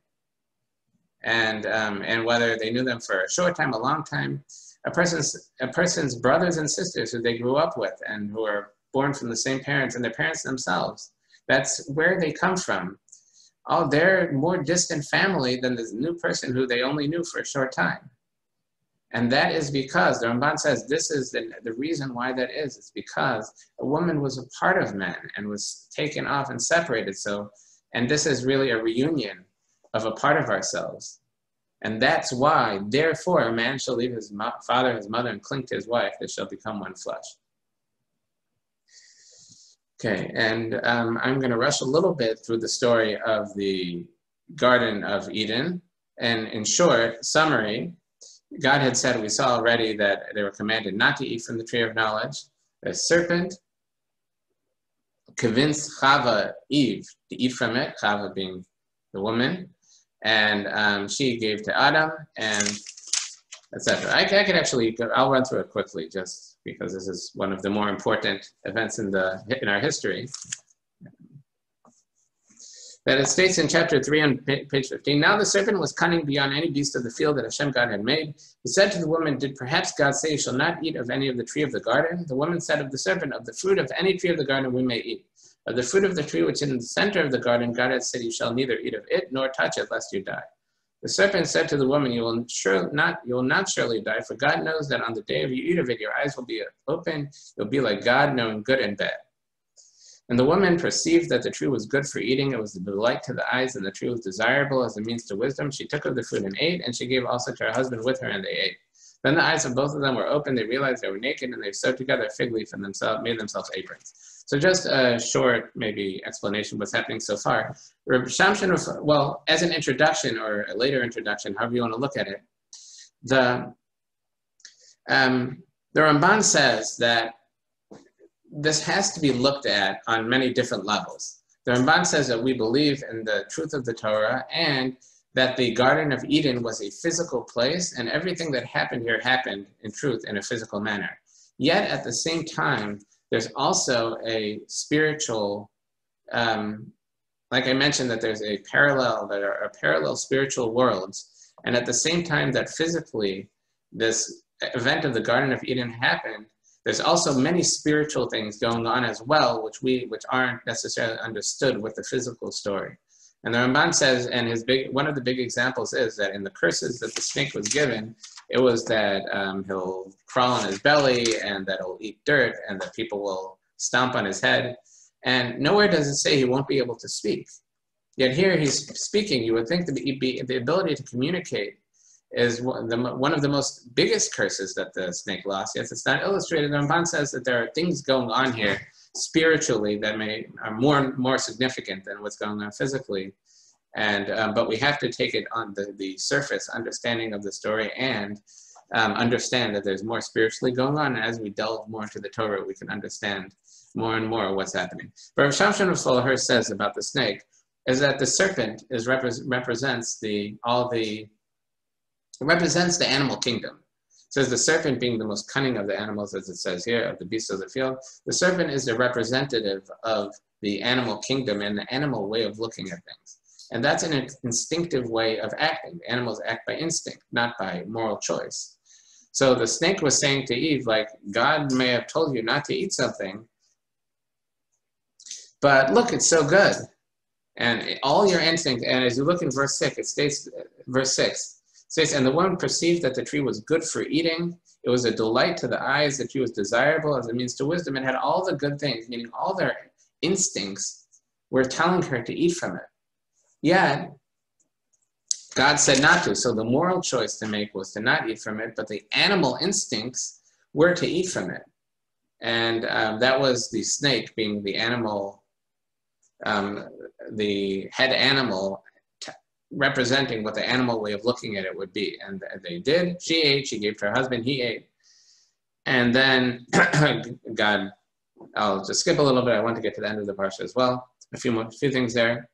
Speaker 1: And whether they knew them for a short time, a long time, a person's brothers and sisters who they grew up with and who are born from the same parents, and their parents themselves, that's where they come from. They're more distant family than this new person who they only knew for a short time. And that is because, the Ramban says, this is the reason why that is. It's because a woman was a part of man and was taken off and separated. And this is really a reunion of a part of ourselves. And that's why, therefore, a man shall leave his father, his mother, and cling to his wife, they shall become one flesh. Okay, and I'm going to rush a little bit through the story of the Garden of Eden. And in short, summary, God had said, we saw already that they were commanded not to eat from the tree of knowledge. The serpent convinced Chava, Eve, to eat from it, Chava being the woman, and she gave to Adam, and etc. I could actually, I'll run through it quickly just because this is one of the more important events in our history. That it states in chapter 3 on page 15, now the serpent was cunning beyond any beast of the field that Hashem God had made. He said to the woman, did perhaps God say, you shall not eat of any of the tree of the garden? The woman said of the serpent, of the fruit of any tree of the garden we may eat. Of the fruit of the tree which is in the center of the garden, God had said, you shall neither eat of it nor touch it, lest you die. The serpent said to the woman, you will not surely die, for God knows that on the day of you eat of it, your eyes will be open, you'll be like God, knowing good and bad. And the woman perceived that the tree was good for eating, it was a delight to the eyes, and the tree was desirable as a means to wisdom. She took of the fruit and ate, and she gave also to her husband with her, and they ate. Then the eyes of both of them were open, they realized they were naked, and they sewed together a fig leaf and made themselves aprons. So just a short, maybe, explanation of what's happening so far. Reb Shamshon, well, as an introduction, or a later introduction, however you want to look at it, the Ramban says that this has to be looked at on many different levels. The Ramban says that we believe in the truth of the Torah and that the Garden of Eden was a physical place and everything that happened here happened in truth in a physical manner. Yet at the same time, there's also a spiritual, like I mentioned, that there's there are parallel spiritual worlds. And at the same time that physically this event of the Garden of Eden happened, there's also many spiritual things going on as well, which aren't necessarily understood with the physical story. And the Ramban says, and one of the big examples is that in the curses that the snake was given, it was that he'll crawl on his belly and that he'll eat dirt and that people will stomp on his head. And nowhere does it say he won't be able to speak. Yet here he's speaking. You would think the ability to communicate is one of the most biggest curses that the snake lost. Yes, it's not illustrated. The Ramban says that there are things going on here spiritually that are more significant than what's going on physically. And but we have to take it on the surface understanding of the story and understand that there's more spiritually going on. And as we delve more into the Torah, we can understand more and more what's happening. But Rav Shamshon of Solher says about the snake is that the serpent represents the animal kingdom. It says the serpent being the most cunning of the animals, as it says here, of the beasts of the field. The serpent is the representative of the animal kingdom and the animal way of looking at things. And that's an instinctive way of acting. Animals act by instinct, not by moral choice. So the snake was saying to Eve, like, God may have told you not to eat something, but look, it's so good. And all your instinct, and as you look in verse 6, it states, verse 6, says, and the woman perceived that the tree was good for eating. It was a delight to the eyes. The tree was desirable as a means to wisdom. It had all the good things, meaning all their instincts were telling her to eat from it. Yet, God said not to. So the moral choice to make was to not eat from it, but the animal instincts were to eat from it. And that was the snake being the animal, the head animal, representing what the animal way of looking at it would be. And they did. She ate, she gave to her husband, he ate. And then God, I'll just skip a little bit. I want to get to the end of the parsha as well. A few things there.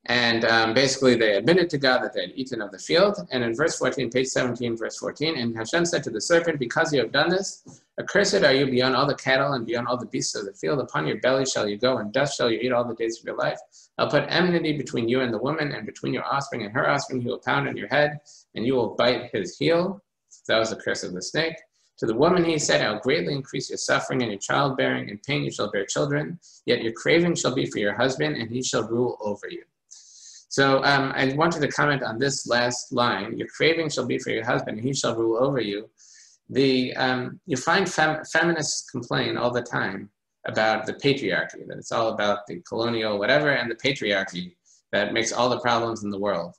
Speaker 1: And basically they admitted to God that they had eaten of the field. And in verse 14, page 17, verse 14, and Hashem said to the serpent, because you have done this, accursed are you beyond all the cattle and beyond all the beasts of the field. Upon your belly shall you go, and dust shall you eat all the days of your life. I'll put enmity between you and the woman, and between your offspring and her offspring. He will pound on your head, and you will bite his heel. So that was the curse of the snake. To the woman he said, I'll greatly increase your suffering and your childbearing. In pain you shall bear children. Yet your craving shall be for your husband, and he shall rule over you. So I wanted to comment on this last line. Your craving shall be for your husband, and he shall rule over you. You find feminists complain all the time about the patriarchy, that it's all about the colonial whatever and the patriarchy that makes all the problems in the world.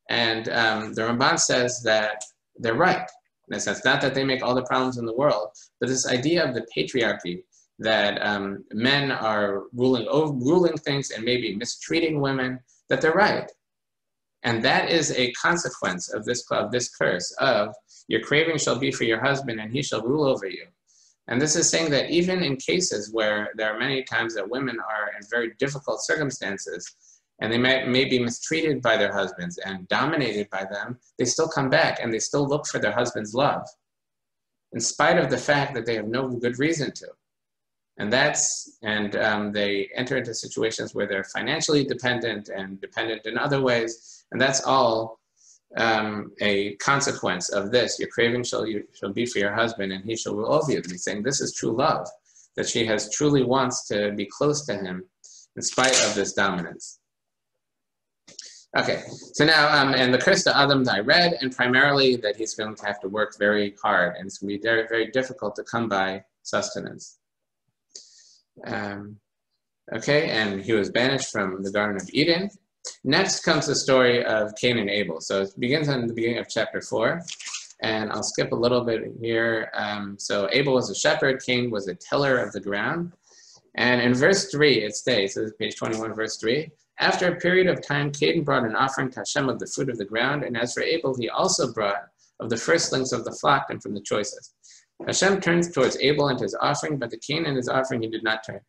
Speaker 1: And the Ramban says that they're right. In a sense, not that they make all the problems in the world, but this idea of the patriarchy that men are ruling things and maybe mistreating women, that they're right. And that is a consequence of this curse of your craving shall be for your husband and he shall rule over you. And this is saying that even in cases where there are many times that women are in very difficult circumstances and they may be mistreated by their husbands and dominated by them, they still come back and they still look for their husband's love, in spite of the fact that they have no good reason to. And they enter into situations where they're financially dependent and dependent in other ways. And that's all a consequence of this. Your craving shall be for your husband and he shall rule over you. He's saying this is true love, that she has truly wants to be close to him in spite of this dominance. Okay, so now, and the curse to Adam that I read, and primarily that he's going to have to work very hard and it's going to be very, very difficult to come by sustenance. Okay, and he was banished from the Garden of Eden. Next comes the story of Cain and Abel. So it begins in the beginning of chapter 4, and I'll skip a little bit here. So Abel was a shepherd, Cain was a tiller of the ground. And in verse 3, it states, this is page 21, verse 3, after a period of time, Cain brought an offering to Hashem of the fruit of the ground, and as for Abel, he also brought of the firstlings of the flock and from the choicest. Hashem turns towards Abel and his offering, but to Cain and his offering he did not turn.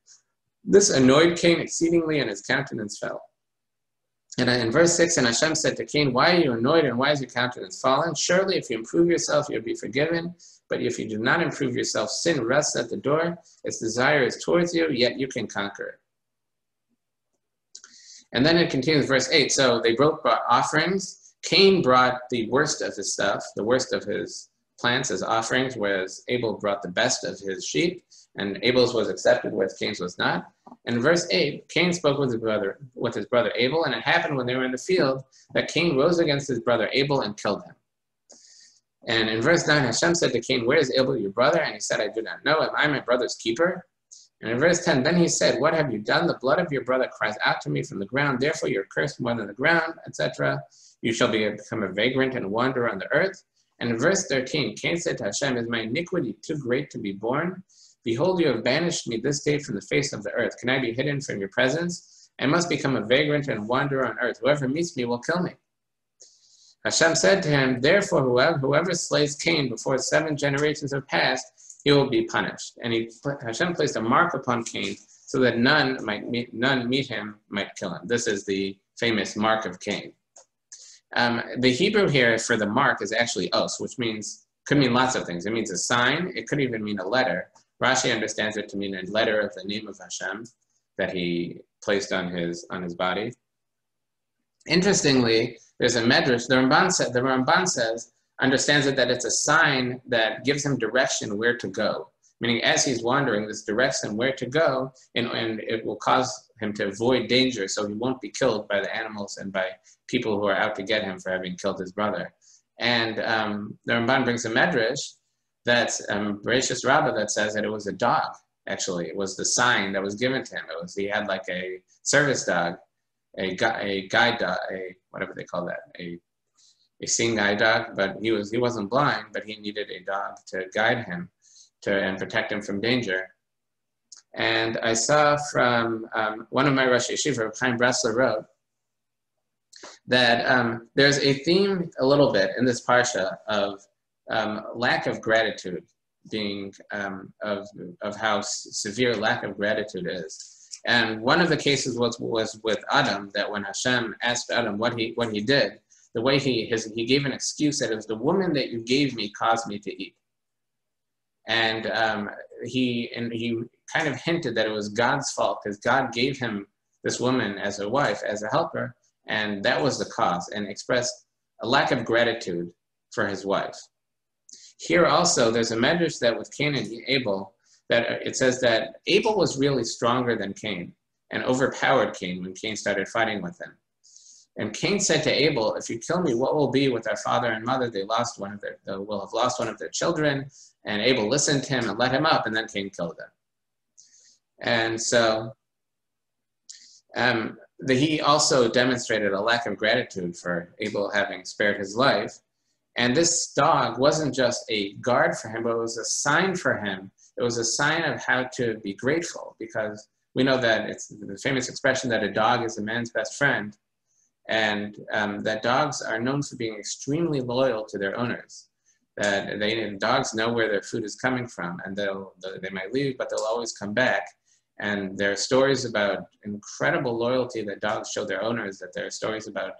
Speaker 1: This annoyed Cain exceedingly, and his countenance fell. And in verse 6, and Hashem said to Cain, why are you annoyed, and why is your countenance fallen? Surely if you improve yourself, you'll be forgiven. But if you do not improve yourself, sin rests at the door. Its desire is towards you, yet you can conquer it. And then it continues, verse 8. So they both brought offerings. Cain brought the worst of his stuff, the worst of his plants as offerings, whereas Abel brought the best of his sheep, and Abel's was accepted, whereas Cain's was not. And in verse 8, Cain spoke with his brother Abel, and it happened when they were in the field that Cain rose against his brother Abel and killed him. And in verse 9, Hashem said to Cain, where is Abel your brother? And he said, I do not know. Am I my brother's keeper? And in verse 10, then he said, what have you done? The blood of your brother cries out to me from the ground. Therefore you're cursed more than the ground, etc. You shall become a vagrant and wanderer on the earth. And in verse 13, Cain said to Hashem, is my iniquity too great to be borne? Behold, you have banished me this day from the face of the earth. Can I be hidden from your presence? I must become a vagrant and wanderer on earth. Whoever meets me will kill me. Hashem said to him, therefore whoever slays Cain before 7 generations have passed, he will be punished. And Hashem placed a mark upon Cain so that none meet him might kill him. This is the famous mark of Cain. The Hebrew here for the mark is actually os, which could mean lots of things. It means a sign. It could even mean a letter. Rashi understands it to mean a letter of the name of Hashem that he placed on his body. Interestingly, there's a medrash. The Ramban says, understands it that it's a sign that gives him direction where to go. Meaning, as he's wandering, this directs him where to go, and it will cause him to avoid danger, so he won't be killed by the animals and by people who are out to get him for having killed his brother. And the Ramban brings a medrash that's Bereshis Rabbah that says that it was a dog. Actually, it was the sign that was given to him. He had like a service dog, a guide dog, whatever they call that, a seeing guide dog. But he wasn't blind, but he needed a dog to guide him and protect him from danger. And I saw from one of my Rosh Yeshiva, Chaim Bressler, wrote that there's a theme a little bit in this parsha of lack of gratitude, being of how severe lack of gratitude is. And one of the cases was with Adam, that when Hashem asked Adam what he did, the way he gave an excuse that it was the woman that you gave me caused me to eat. And he kind of hinted that it was God's fault because God gave him this woman as a wife, as a helper, and that was the cause, and expressed a lack of gratitude for his wife. Here also, there's a medrash that with Cain and Abel, that it says that Abel was really stronger than Cain and overpowered Cain when Cain started fighting with him. And Cain said to Abel, if you kill me, what will be with our father and mother? They will have lost one of their children. And Abel listened to him and let him up, and then Cain killed him. And so he also demonstrated a lack of gratitude for Abel having spared his life. And this dog wasn't just a guard for him, but it was a sign for him. it was a sign of how to be grateful, because we know that it's the famous expression that a dog is a man's best friend, and that dogs are known for being extremely loyal to their owners. That dogs know where their food is coming from, and they might leave, but they'll always come back. And there are stories about incredible loyalty that dogs show their owners, that there are stories about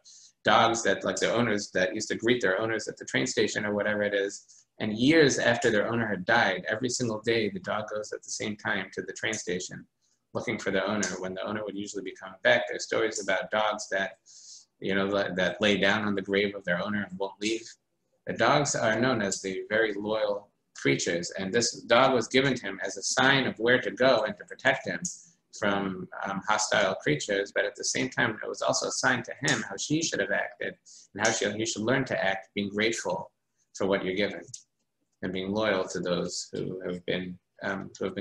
Speaker 1: dogs that, like their owners, that used to greet their owners at the train station or whatever it is. And years after their owner had died, every single day, the dog goes at the same time to the train station looking for the owner, when the owner would usually be coming back. There's stories about dogs that, that lay down on the grave of their owner and won't leave. The dogs are known as the very loyal creatures, and this dog was given to him as a sign of where to go and to protect him from hostile creatures, but at the same time, it was also a sign to him how she should have acted and how he should learn to act, being grateful for what you're given and being loyal to those who have been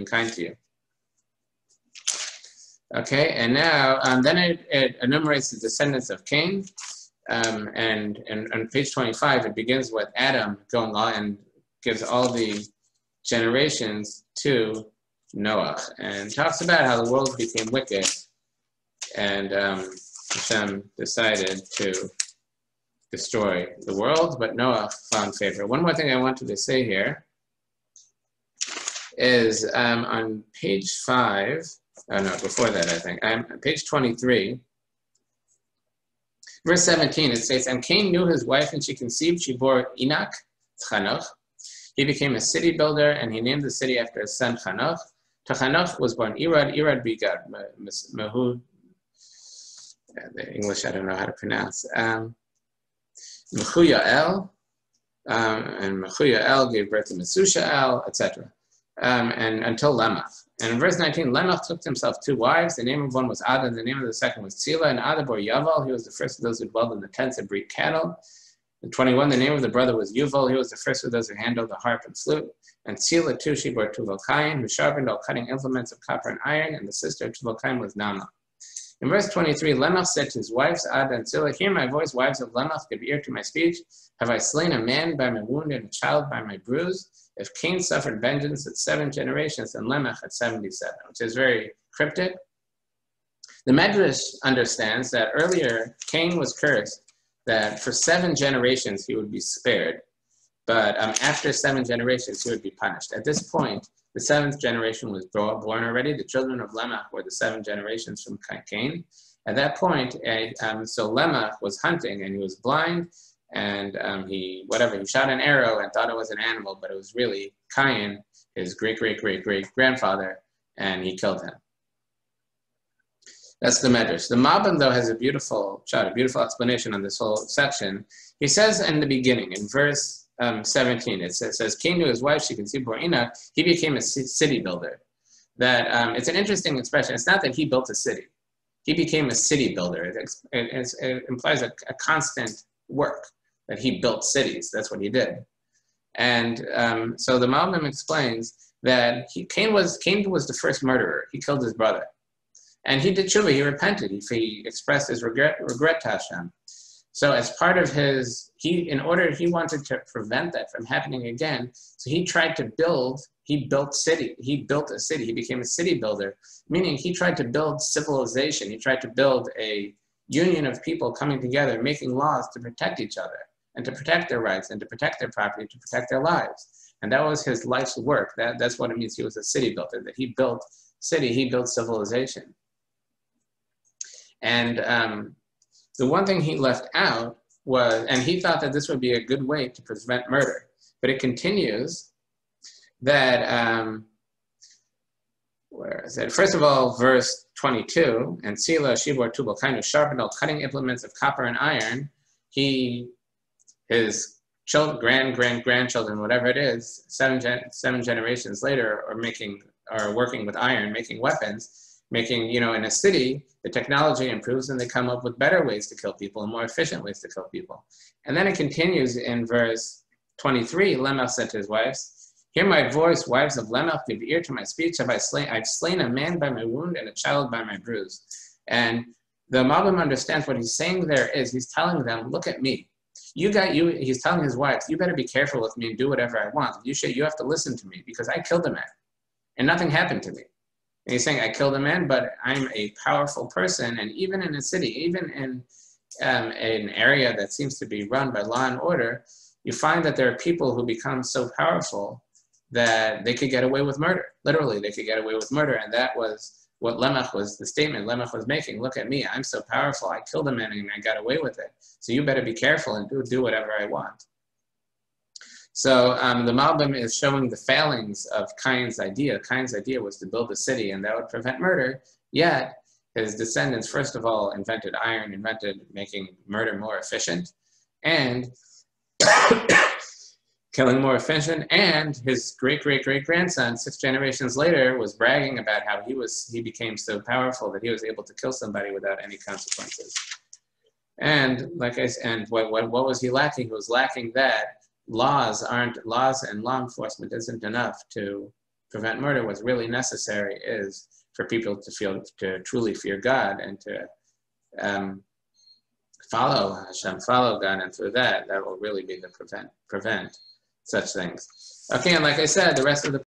Speaker 1: kind to you. Okay, and now then it enumerates the descendants of Cain, and on page 25 it begins with Adam going on and gives all the generations to Noah, and talks about how the world became wicked, and Hashem decided to destroy the world, but Noah found favor. One more thing I wanted to say here is on page 5, oh no, before that I think, on page 23, verse 17, it states, and Cain knew his wife, and she conceived, she bore Enoch, Chanoch. He became a city builder, and he named the city after his son Chanoch. To Chanoch was born Irad, Irad begat Mahud, the English I don't know how to pronounce, Mechuyael, and Mechuyael gave birth to Mesushael, etc., and until Lamech. And in verse 19, Lamech took to himself 2 wives. The name of one was Ada, and the name of the second was Tzila, and Ada bore Yaval. He was the first of those who dwelled in the tents and breed cattle. In 21, the name of the brother was Yuval. He was the first of those who handled the harp and flute. And Tzila too, she bore Tubal-Cain, who sharpened all cutting implements of copper and iron, and the sister of Tubal-Cain was Naamah. In verse 23, Lamech said to his wives, Ada and Tzila, hear my voice, wives of Lamech, give ear to my speech. Have I slain a man by my wound and a child by my bruise? If Cain suffered vengeance at 7 generations, then Lamech at 77, which is very cryptic. The Medrash understands that earlier Cain was cursed that for 7 generations he would be spared, but after 7 generations he would be punished. At this point, the 7th generation was born already. The children of Lamech were the 7 generations from Cain. At that point, so Lamech was hunting and he was blind, and he shot an arrow and thought it was an animal, but it was really Cain, his great-great-great-great-grandfather, and he killed him. That's the Medrash. The Malbim, though, has a beautiful explanation on this whole section. He says in the beginning, in verse 17, it says, Cain knew his wife, she conceived bore Enoch, he became a city builder. That it's an interesting expression. It's not that he built a city. He became a city builder. It implies a constant work, that he built cities. That's what he did. And so the Malbim explains that Cain was the first murderer. He killed his brother. And he did tshuva, he repented, he expressed his regret to Hashem. So as part of he wanted to prevent that from happening again, so he built a city, he became a city builder, meaning he tried to build civilization, he tried to build a union of people coming together, making laws to protect each other, and to protect their rights, and to protect their property, to protect their lives. And that was his life's work. That's what it means he was a city builder, that he built civilization. And the one thing he left out was, and he thought that this would be a good way to prevent murder, but it continues that, where is it? First of all, verse 22, and Tzila, she bore Tubal-Cain, who sharpened all cutting implements of copper and iron. His children, grandchildren, whatever it is, seven generations later are working with iron, making weapons, in a city, the technology improves and they come up with better ways to kill people and more efficient ways to kill people. And then it continues in verse 23, Lamech said to his wives, hear my voice, wives of Lamech, give ear to my speech. I've slain a man by my wound and a child by my bruise. And the Malbim understands what he's saying there is, he's telling them, look at me. He's telling his wives, you better be careful with me and do whatever I want. You have to listen to me because I killed a man. and nothing happened to me. And he's saying, I killed a man, but I'm a powerful person. And even in a city, even in an area that seems to be run by law and order, you find that there are people who become so powerful that they could get away with murder. Literally, they could get away with murder. And that was what Lemech was, the statement Lemech was making. Look at me, I'm so powerful. I killed a man and I got away with it. So you better be careful and do whatever I want. So the Malbim is showing the failings of Cain's idea. Cain's idea was to build a city, and that would prevent murder. Yet his descendants, first of all, invented iron, invented making murder more efficient, and killing more efficient. And his great-great-great-grandson, 6 generations later, was bragging about how he became so powerful that he was able to kill somebody without any consequences. And like I said, and what was he lacking? He was lacking that laws and law enforcement isn't enough to prevent murder. What's really necessary is for people to truly fear God and to follow Hashem, follow God, and through that will really be the prevent such things. Okay, and like I said, the rest of the